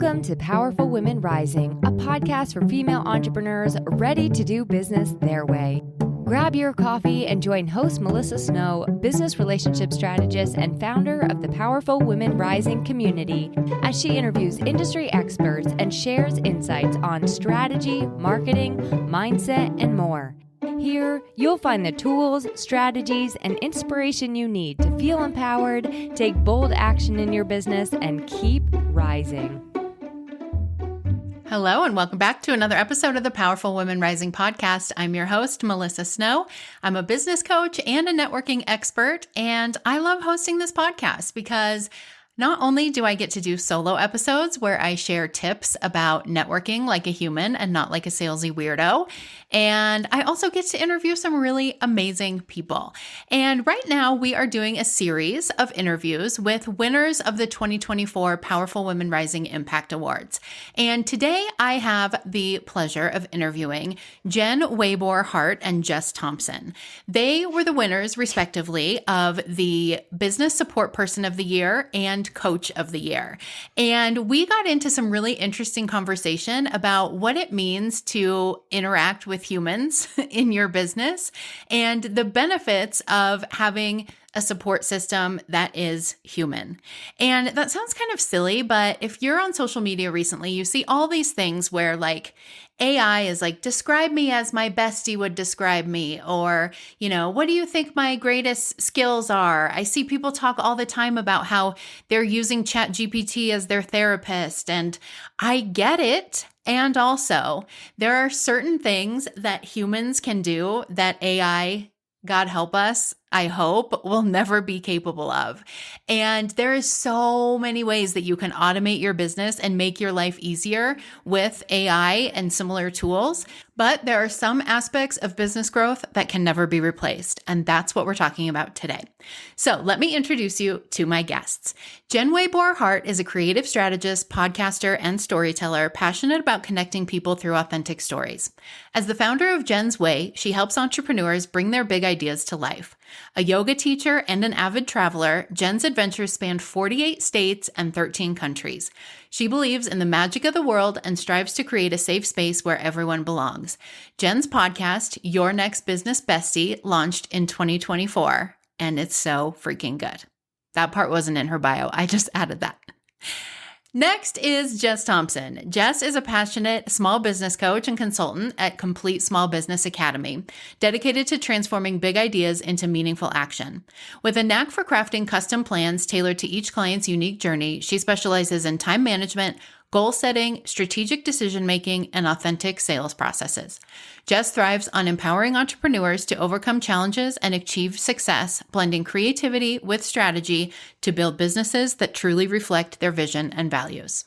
Welcome to Powerful Women Rising, a podcast for female entrepreneurs ready to do business their way. Grab your coffee and join host Melissa Snow, business relationship strategist and founder of the Powerful Women Rising community, as she interviews industry experts and shares insights on strategy, marketing, mindset, and more. Here, you'll find the tools, strategies, and inspiration you need to feel empowered, take bold action in your business, and keep rising. Hello, and welcome back to another episode of the Powerful Women Rising podcast. I'm your host, Melissa Snow. I'm a business coach and a networking expert, and I love hosting this podcast because not only do I get to do solo episodes where I share tips about networking like a human and not like a salesy weirdo, and I also get to interview some really amazing people. And right now we are doing a series of interviews with winners of the 2024 Powerful Women Rising Impact Awards. And today I have the pleasure of interviewing Jenn Hartt and Jess Thompson. They were the winners, respectively, of the Business Support Person of the Year and Coach of the Year. And we got into some really interesting conversation about what it means to interact with humans in your business and the benefits of having a support system that is human. And that sounds kind of silly, but if you're on social media recently, you see all these things where like AI is like, describe me as my bestie would describe me, or, what do you think my greatest skills are? I see people talk all the time about how they're using ChatGPT as their therapist, and I get it. And also, there are certain things that humans can do that AI, God help us, I hope, will never be capable of. And there is so many ways that you can automate your business and make your life easier with AI and similar tools. But there are some aspects of business growth that can never be replaced. And that's what we're talking about today. So let me introduce you to my guests. Jenn Hartt is a creative strategist, podcaster, and storyteller passionate about connecting people through authentic stories. As the founder of Jenn's Way, she helps entrepreneurs bring their big ideas to life. A yoga teacher and an avid traveler, Jenn's adventures span 48 states and 13 countries. She believes in the magic of the world and strives to create a safe space where everyone belongs. Jenn's podcast, Your Next Business Bestie, launched in 2024, and it's so freaking good. That part wasn't in her bio. I just added that. Next is Jess Thompson. Jess is a passionate small business coach and consultant at Complete Small Business Academy, dedicated to transforming big ideas into meaningful action. With a knack for crafting custom plans tailored to each client's unique journey, she specializes in time management, goal setting, strategic decision-making, and authentic sales processes. Jess thrives on empowering entrepreneurs to overcome challenges and achieve success, blending creativity with strategy to build businesses that truly reflect their vision and values.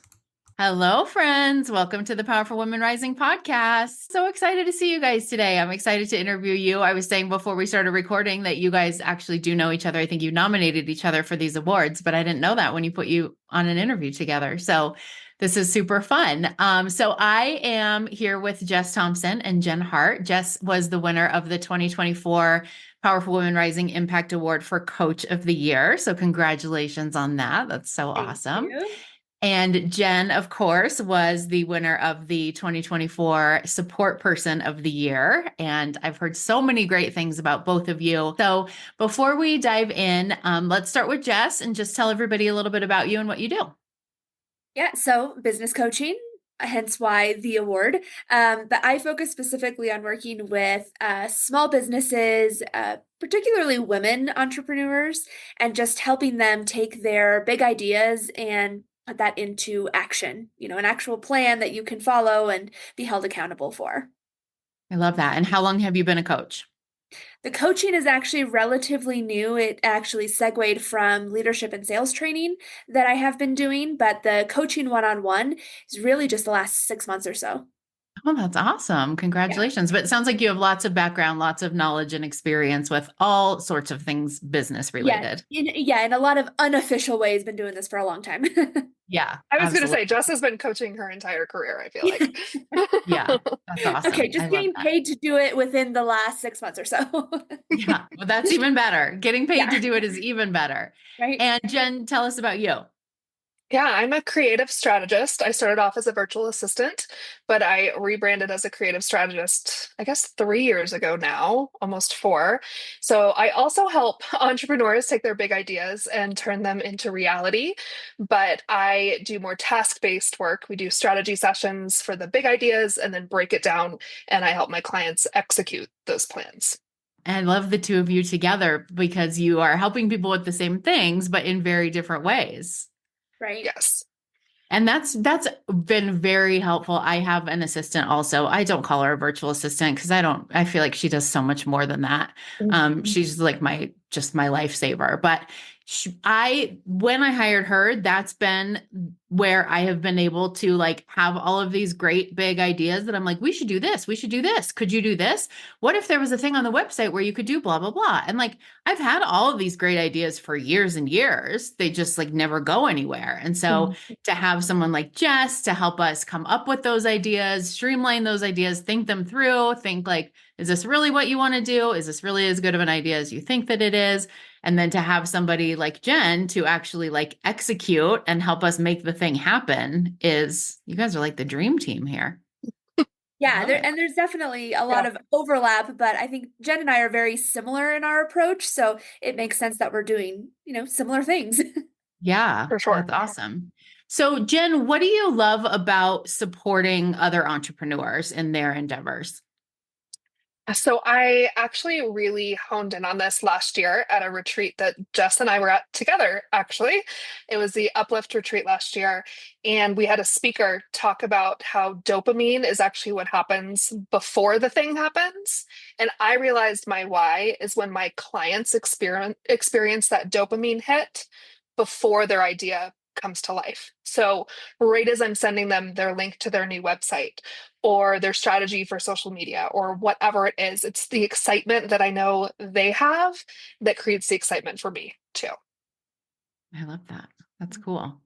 Hello, friends. Welcome to the Powerful Women Rising podcast. So excited to see you guys today. I'm excited to interview you. I was saying before we started recording that you guys actually do know each other. I think you nominated each other for these awards, but I didn't know that when you put you on an interview together. So this is super fun. So I am here with Jess Thompson and Jenn Hartt. Jess was the winner of the 2024 Powerful Women Rising Impact Award for Coach of the Year. So congratulations on that. That's so awesome. Thank you. And Jenn, of course, was the winner of the 2024 Support Person of the Year. And I've heard so many great things about both of you. So before we dive in, let's start with Jess and just tell everybody a little bit about you and what you do. Yeah, so business coaching, hence why the award. But I focus specifically on working with small businesses, particularly women entrepreneurs, and just helping them take their big ideas and put that into action, an actual plan that you can follow and be held accountable for. I love that. And how long have you been a coach? The coaching is actually relatively new. It actually segued from leadership and sales training that I have been doing, but the coaching one-on-one is really just the last 6 months or so. Oh, that's awesome. Congratulations. Yeah. But it sounds like you have lots of background, lots of knowledge and experience with all sorts of things business related. In a lot of unofficial ways, been doing this for a long time. Yeah. I was going to say, Jess has been coaching her entire career, I feel like. Yeah, that's awesome. Okay, just getting paid to do it within the last 6 months or so. Yeah, well, that's even better. Getting paid to do it is even better. Right. And Jenn, tell us about you. Yeah, I'm a creative strategist. I started off as a virtual assistant, but I rebranded as a creative strategist, I guess 3 years ago now, almost four. So I also help entrepreneurs take their big ideas and turn them into reality. But I do more task-based work. We do strategy sessions for the big ideas and then break it down, and I help my clients execute those plans. I love the two of you together because you are helping people with the same things, but in very different ways. Right. Yes. And that's been very helpful. I have an assistant also. I don't call her a virtual assistant because I feel like she does so much more than that. She's like just my lifesaver. But when I hired her, that's been where I have been able to like have all of these great big ideas that I'm like, we should do this. We should do this. Could you do this? What if there was a thing on the website where you could do blah, blah, blah? And like, I've had all of these great ideas for years and years. They just like never go anywhere. And so to have someone like Jess to help us come up with those ideas, streamline those ideas, think them through, think like, is this really what you want to do? Is this really as good of an idea as you think that it is? And then to have somebody like Jen to actually like execute and help us make the thing happen you guys are like the dream team here. Yeah, there's definitely a lot of overlap, but I think Jen and I are very similar in our approach, so it makes sense that we're doing, similar things. Yeah, For sure. that's awesome. So Jen, what do you love about supporting other entrepreneurs in their endeavors? So I actually really honed in on this last year at a retreat that Jess and I were at together, actually. It was the Uplift retreat last year. And we had a speaker talk about how dopamine is actually what happens before the thing happens. And I realized my why is when my clients experience that dopamine hit before their idea comes to life. So right as I'm sending them their link to their new website or their strategy for social media or whatever it is, it's the excitement that I know they have that creates the excitement for me too. I love that. That's cool.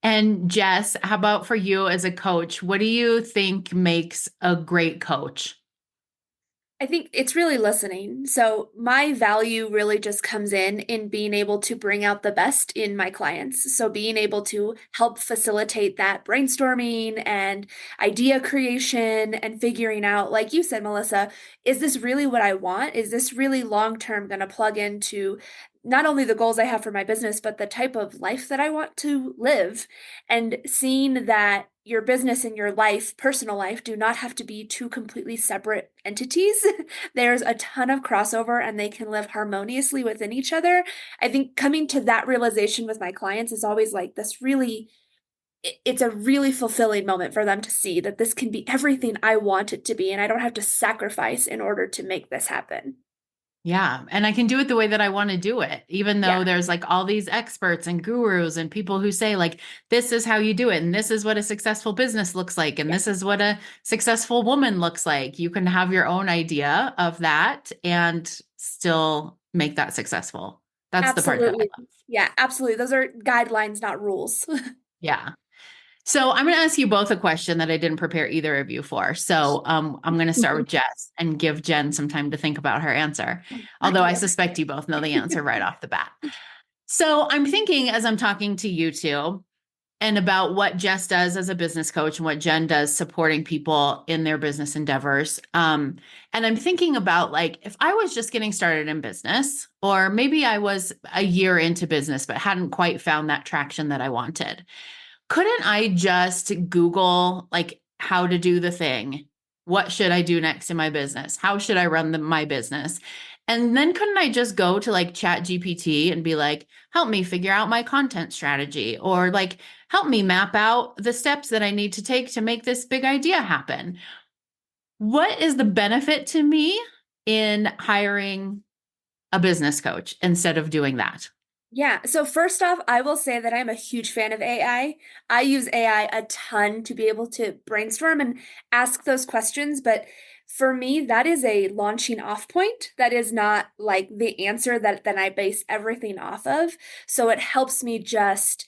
And Jess, how about for you as a coach? What do you think makes a great coach? I think it's really listening. So my value really just comes in being able to bring out the best in my clients. So being able to help facilitate that brainstorming and idea creation and figuring out, like you said, Melissa, is this really what I want? Is this really long-term going to plug into not only the goals I have for my business, but the type of life that I want to live? And seeing that your business and your life, personal life, do not have to be two completely separate entities. There's a ton of crossover and they can live harmoniously within each other. I think coming to that realization with my clients is always like this really, it's a really fulfilling moment for them to see that this can be everything I want it to be, and I don't have to sacrifice in order to make this happen. Yeah. And I can do it the way that I want to do it, even though there's like all these experts and gurus and people who say like, this is how you do it. And this is what a successful business looks like. And this is what a successful woman looks like. You can have your own idea of that and still make that successful. That's the part that I love. Yeah, absolutely. Those are guidelines, not rules. Yeah. So I'm going to ask you both a question that I didn't prepare either of you for. So I'm going to start with Jess and give Jen some time to think about her answer. Although I suspect you both know the answer right off the bat. So I'm thinking as I'm talking to you two and about what Jess does as a business coach and what Jen does supporting people in their business endeavors. And I'm thinking about like, if I was just getting started in business, or maybe I was a year into business, but hadn't quite found that traction that I wanted. Couldn't I just Google like how to do the thing? What should I do next in my business? How should I run my business? And then couldn't I just go to like Chat GPT and be like, help me figure out my content strategy, or like, help me map out the steps that I need to take to make this big idea happen? What is the benefit to me in hiring a business coach instead of doing that? Yeah. So first off, I will say that I'm a huge fan of AI. I use AI a ton to be able to brainstorm and ask those questions. But for me, that is a launching off point. That is not like the answer that then I base everything off of. So it helps me just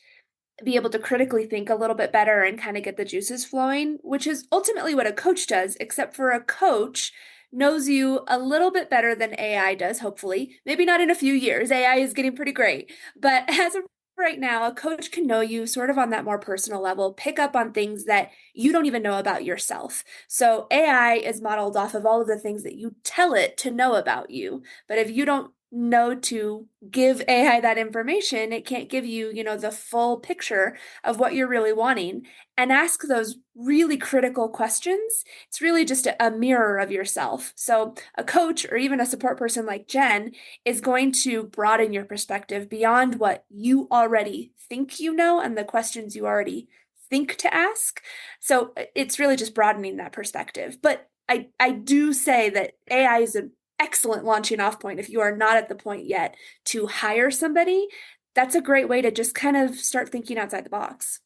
be able to critically think a little bit better and kind of get the juices flowing, which is ultimately what a coach does, except for a coach knows you a little bit better than AI does, hopefully. Maybe not in a few years. AI is getting pretty great. But as a right now, a coach can know you sort of on that more personal level, pick up on things that you don't even know about yourself. So AI is modeled off of all of the things that you tell it to know about you. But if you don't know to give AI that information, it can't give you, the full picture of what you're really wanting. And ask those really critical questions. It's really just a mirror of yourself. So a coach or even a support person like Jen is going to broaden your perspective beyond what you already think you know and the questions you already think to ask. So it's really just broadening that perspective. But I do say that AI is an excellent launching off point if you are not at the point yet to hire somebody. That's a great way to just kind of start thinking outside the box.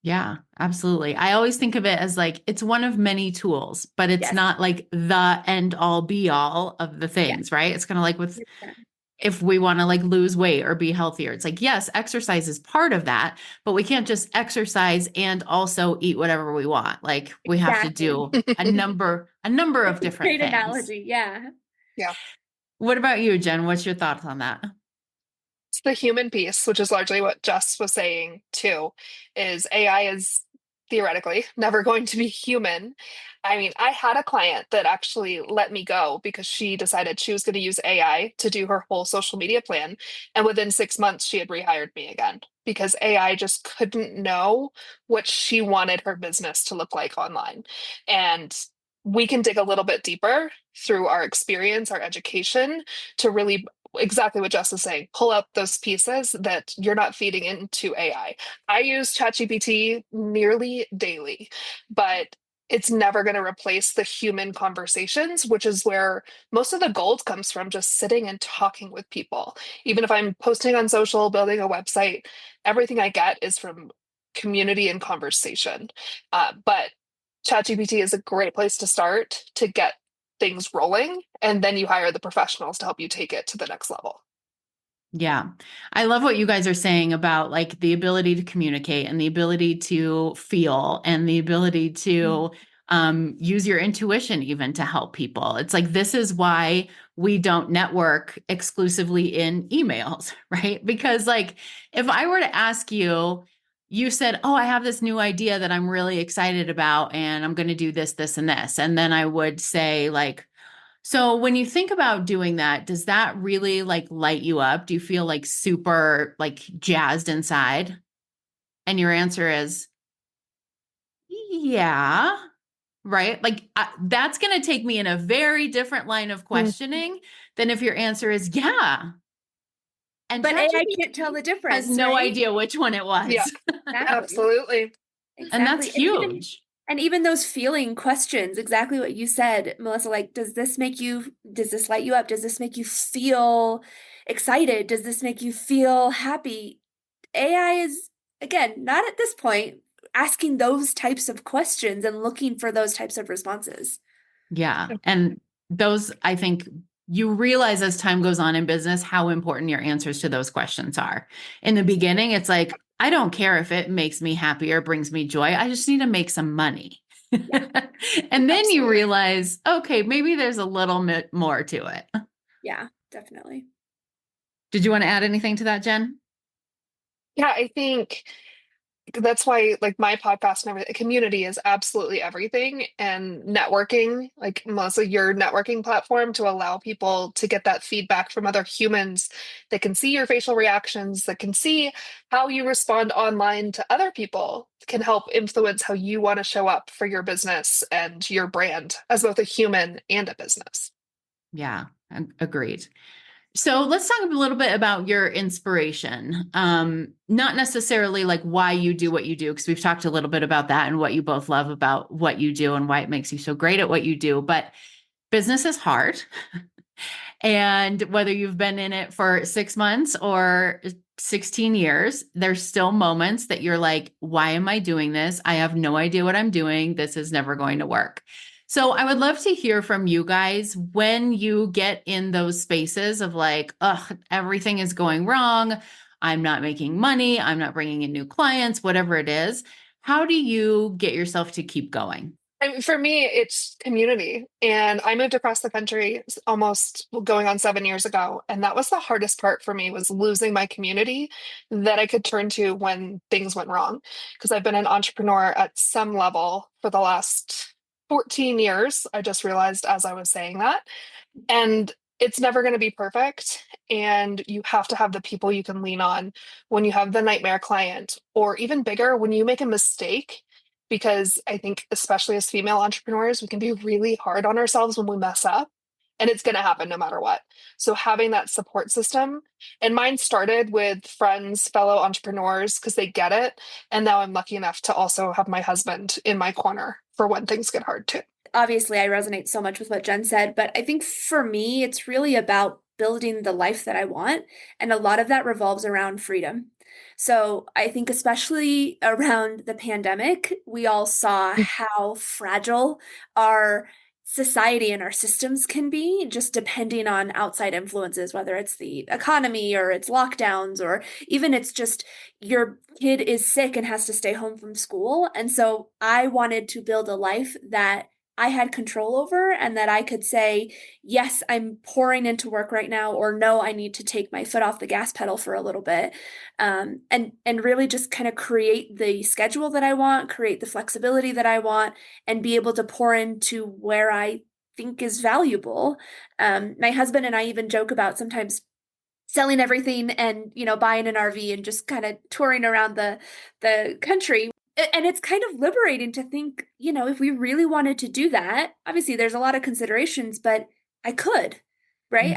Yeah, absolutely. I always think of it as like, it's one of many tools, but it's Yes. not like the end all be all of the things, right? It's kind of like with, 100%. if we want to like lose weight or be healthier, it's like, yes, exercise is part of that, but we can't just exercise and also eat whatever we want. Like we have to Exactly. do a number of different Great things. analogy. Yeah. Yeah. What about you, Jen? What's your thoughts on that? It's the human piece, which is largely what Jess was saying too, is AI is theoretically never going to be human. I mean, I had a client that actually let me go because she decided she was going to use AI to do her whole social media plan. And within 6 months, she had rehired me again because AI just couldn't know what she wanted her business to look like online. And we can dig a little bit deeper through our experience, our education, to really exactly what Jess is saying, pull out those pieces that you're not feeding into AI. I use ChatGPT nearly daily, but it's never going to replace the human conversations, which is where most of the gold comes from, just sitting and talking with people. Even if I'm posting on social, building a website, everything I get is from community and conversation. But ChatGPT is a great place to start to get things rolling, and then you hire the professionals to help you take it to the next level. Yeah. I love what you guys are saying about like the ability to communicate and the ability to feel and the ability to use your intuition even to help people. It's like, this is why we don't network exclusively in emails, right? Because like, if I were to ask you, you said, oh, I have this new idea that I'm really excited about, and I'm going to do this, this, and this. And then I would say like, so when you think about doing that, does that really like light you up? Do you feel like super like jazzed inside? And your answer is, yeah, right? Like that's going to take me in a very different line of questioning than if your answer is, yeah. And But AI ChatGPT can't tell the difference, has no right? idea which one it was. Yeah, Exactly. absolutely. And that's Exactly. huge. And even those feeling questions, exactly what you said, Melissa, like, does this light you up? Does this make you feel excited? Does this make you feel happy? AI is, again, not at this point asking those types of questions and looking for those types of responses. Yeah. And those, I think you realize as time goes on in business, how important your answers to those questions are. In the beginning, it's like, I don't care if it makes me happy or brings me joy. I just need to make some money. Yeah. And then you Absolutely. realize, okay, maybe there's a little bit more to it. Yeah, definitely. Did you want to add anything to that, Jen? Yeah, I think that's why like my podcast and everything, community is absolutely everything, and networking, like mostly your networking platform, to allow people to get that feedback from other humans that can see your facial reactions, that can see how you respond online to other people, can help influence how you want to show up for your business and your brand as both a human and a business. Yeah, agreed. So let's talk a little bit about your inspiration. Not necessarily like why you do what you do, because we've talked a little bit about that and what you both love about what you do and why it makes you so great at what you do. But business is hard. And whether you've been in it for 6 months or 16 years, there's still moments that you're like, why am I doing this? I have no idea what I'm doing. This is never going to work. So I would love to hear from you guys when you get in those spaces of like, ugh, everything is going wrong. I'm not making money. I'm not bringing in new clients, whatever it is. How do you get yourself to keep going? I mean, for me, it's community. And I moved across the country almost going on 7 years ago. And that was the hardest part for me was losing my community that I could turn to when things went wrong. Because I've been an entrepreneur at some level for the last 14 years. I just realized as I was saying that. And it's never going to be perfect. And you have to have the people you can lean on when you have the nightmare client, or even bigger, when you make a mistake. Because I think, especially as female entrepreneurs, we can be really hard on ourselves when we mess up, and it's going to happen no matter what. So, having that support system, and mine started with friends, fellow entrepreneurs, because they get it. And now I'm lucky enough to also have my husband in my corner for when things get hard too. Obviously, I resonate so much with what Jen said, but I think for me, it's really about building the life that I want. And a lot of that revolves around freedom. So I think, especially around the pandemic, we all saw how fragile our society and our systems can be, just depending on outside influences, whether it's the economy or it's lockdowns, or even it's just your kid is sick and has to stay home from school. And so I wanted to build a life that I had control over, and that I could say, yes, I'm pouring into work right now, or no, I need to take my foot off the gas pedal for a little bit. And really just kind of create the schedule that I want, create the flexibility that I want, and be able to pour into where I think is valuable. My husband and I even joke about sometimes selling everything and, buying an RV and just kind of touring around the country. And it's kind of liberating to think, if we really wanted to do that, obviously there's a lot of considerations, but I could, right?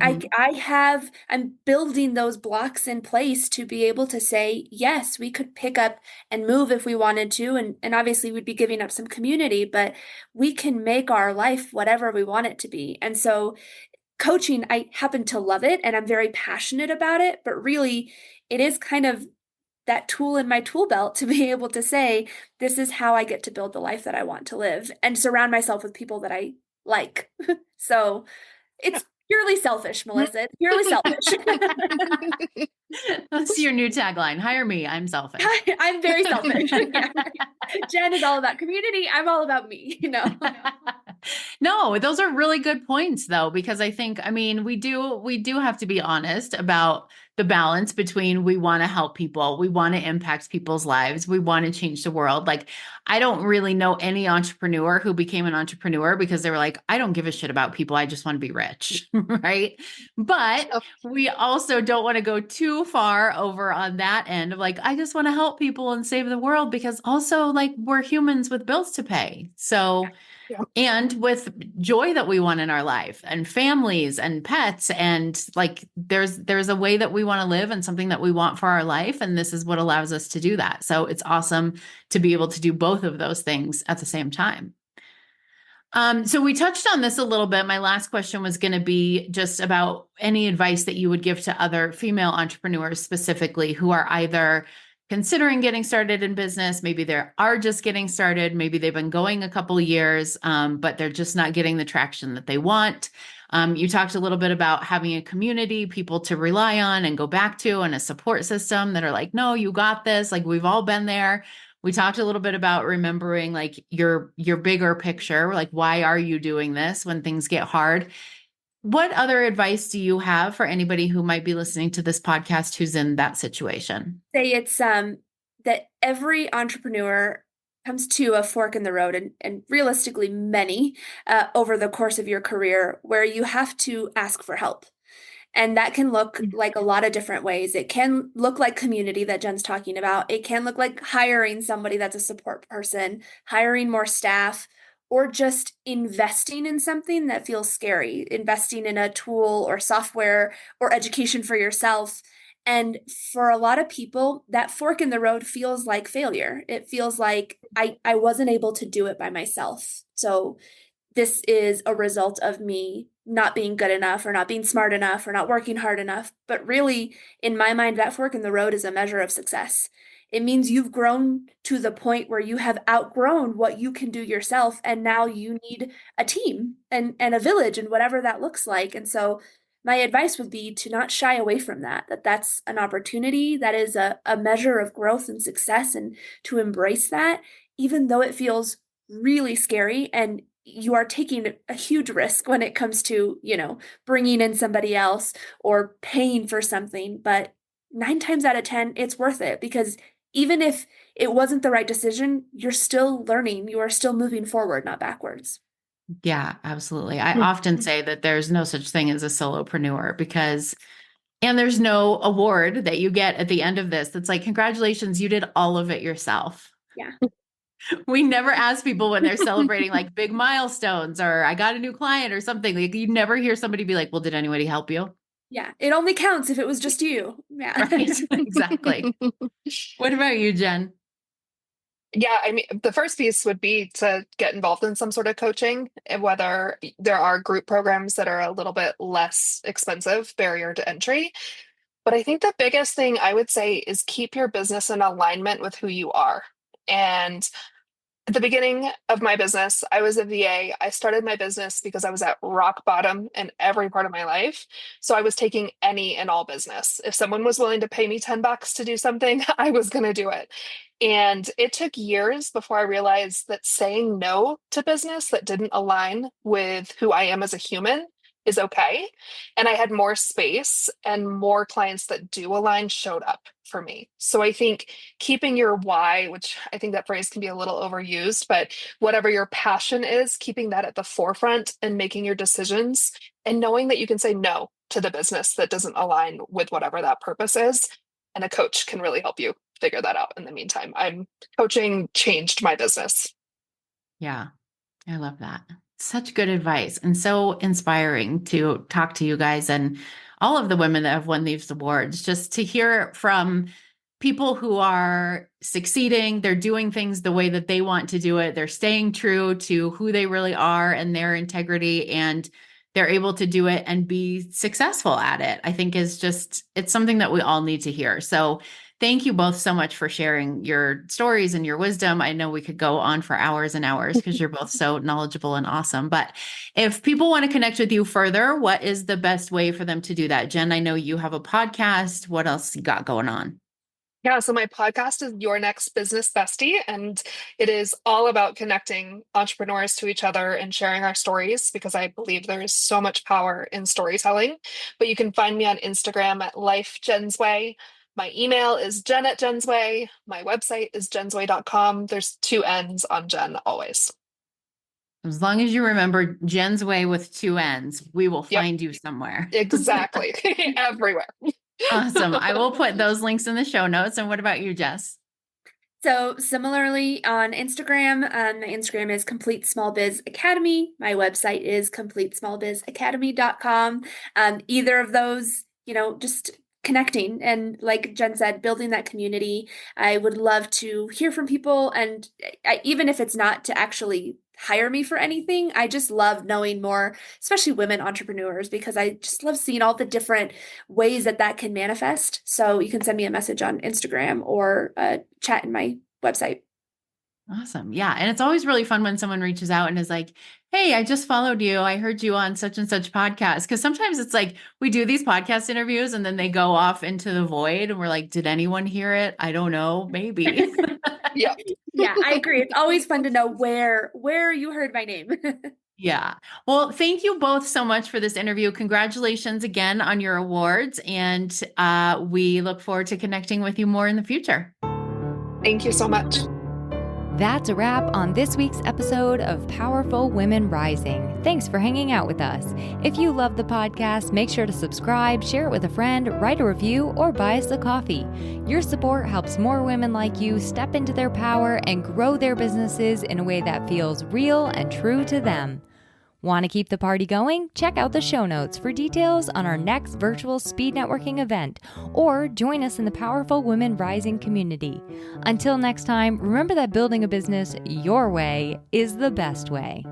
I'm building those blocks in place to be able to say, yes, we could pick up and move if we wanted to. And obviously we'd be giving up some community, but we can make our life whatever we want it to be. And so coaching, I happen to love it and I'm very passionate about it, but really it is kind of that tool in my tool belt to be able to say, this is how I get to build the life that I want to live and surround myself with people that I like. So it's purely selfish, Melissa. It's purely selfish. That's your new tagline. Hire me. I'm selfish. I'm very selfish. Jen is all about community. I'm all about me, No, those are really good points though, because I think, we do have to be honest about the balance between we want to help people, we want to impact people's lives, we want to change the world. Like, I don't really know any entrepreneur who became an entrepreneur because they were like, I don't give a shit about people. I just want to be rich. Right. But we also don't want to go too far over on that end of like, I just want to help people and save the world, because also like we're humans with bills to pay. So Yeah. and with joy that we want in our life and families and pets, and like there's a way that we want to live and something that we want for our life, and this is what allows us to do that. So it's awesome to be able to do both of those things at the same time. So we touched on this a little bit. My last question was going to be just about any advice that you would give to other female entrepreneurs specifically who are either considering getting started in business. Maybe they are just getting started. Maybe they've been going a couple of years, but they're just not getting the traction that they want. You talked a little bit about having a community, people to rely on and go back to, and a support system that are like, no, you got this. Like, we've all been there. We talked a little bit about remembering like your bigger picture, like, why are you doing this when things get hard? What other advice do you have for anybody who might be listening to this podcast who's in that situation? Say it's that every entrepreneur comes to a fork in the road, and realistically many over the course of your career, where you have to ask for help. And that can look like a lot of different ways. It can look like community that Jen's talking about. It can look like hiring somebody that's a support person, hiring more staff, or just investing in something that feels scary, investing in a tool or software or education for yourself. And for a lot of people, that fork in the road feels like failure. It feels like I wasn't able to do it by myself. So this is a result of me not being good enough, or not being smart enough, or not working hard enough. But really, in my mind, that fork in the road is a measure of success. It means you've grown to the point where you have outgrown what you can do yourself, and now you need a team and a village, and whatever that looks like. And so my advice would be to not shy away from that's an opportunity, that is a measure of growth and success, and to embrace that, even though it feels really scary, and you are taking a huge risk when it comes to, bringing in somebody else or paying for something. But 9 times out of 10, it's worth it, because even if it wasn't the right decision, you're still learning. You are still moving forward, not backwards. Yeah, absolutely. I often say that there's no such thing as a solopreneur and there's no award that you get at the end of this. That's like, congratulations, you did all of it yourself. Yeah. We never ask people when they're celebrating like big milestones or I got a new client or something. Like you never hear somebody be like, well, did anybody help you? Yeah. It only counts if it was just you. Yeah. Right. Exactly. What about you, Jen? Yeah, I mean, the first piece would be to get involved in some sort of coaching, and whether there are group programs that are a little bit less expensive, barrier to entry. But I think the biggest thing I would say is keep your business in alignment with who you are. And at the beginning of my business, I was a VA. I started my business because I was at rock bottom in every part of my life. So I was taking any and all business. If someone was willing to pay me $10 to do something, I was going to do it. And it took years before I realized that saying no to business that didn't align with who I am as a human is okay. And I had more space, and more clients that do align showed up for me. So I think keeping your why, which I think that phrase can be a little overused, but whatever your passion is, keeping that at the forefront and making your decisions and knowing that you can say no to the business that doesn't align with whatever that purpose is. And a coach can really help you figure that out in the meantime. Coaching changed my business. Yeah, I love that. Such good advice and so inspiring to talk to you guys and all of the women that have won these awards, just to hear from people who are succeeding. They're doing things the way that they want to do it. They're staying true to who they really are and their integrity, and they're able to do it and be successful at it. I think it's something that we all need to hear. So thank you both so much for sharing your stories and your wisdom. I know we could go on for hours and hours because you're both so knowledgeable and awesome. But if people want to connect with you further, what is the best way for them to do that? Jen, I know you have a podcast. What else you got going on? Yeah, so my podcast is Your Next Business Bestie, and it is all about connecting entrepreneurs to each other and sharing our stories, because I believe there is so much power in storytelling. But you can find me on Instagram at Life Jen's Way. My email is jen@jensway. My website is jensway.com. There's 2 N's on Jen always. As long as you remember Jen's Way with 2 N's, we will find you somewhere. Exactly. Everywhere. Awesome. I will put those links in the show notes. And what about you, Jess? So similarly on Instagram, my Instagram is Complete Small Biz Academy. My website is completesmallbizacademy.com. Either of those, just connecting and, like Jen said, building that community. I would love to hear from people, and even if it's not to actually hire me for anything, I just love knowing more, especially women entrepreneurs, because I just love seeing all the different ways that can manifest. So you can send me a message on Instagram or chat in my website. Awesome. Yeah. And it's always really fun when someone reaches out and is like, hey, I just followed you. I heard you on such and such podcast. Because sometimes it's like we do these podcast interviews and then they go off into the void and we're like, did anyone hear it? I don't know. Maybe. Yeah. Yeah, I agree. It's always fun to know where you heard my name. Yeah. Well, thank you both so much for this interview. Congratulations again on your awards. And we look forward to connecting with you more in the future. Thank you so much. That's a wrap on this week's episode of Powerful Women Rising. Thanks for hanging out with us. If you love the podcast, make sure to subscribe, share it with a friend, write a review, or buy us a coffee. Your support helps more women like you step into their power and grow their businesses in a way that feels real and true to them. Want to keep the party going? Check out the show notes for details on our next virtual speed networking event, or join us in the Powerful Women Rising community. Until next time, remember that building a business your way is the best way.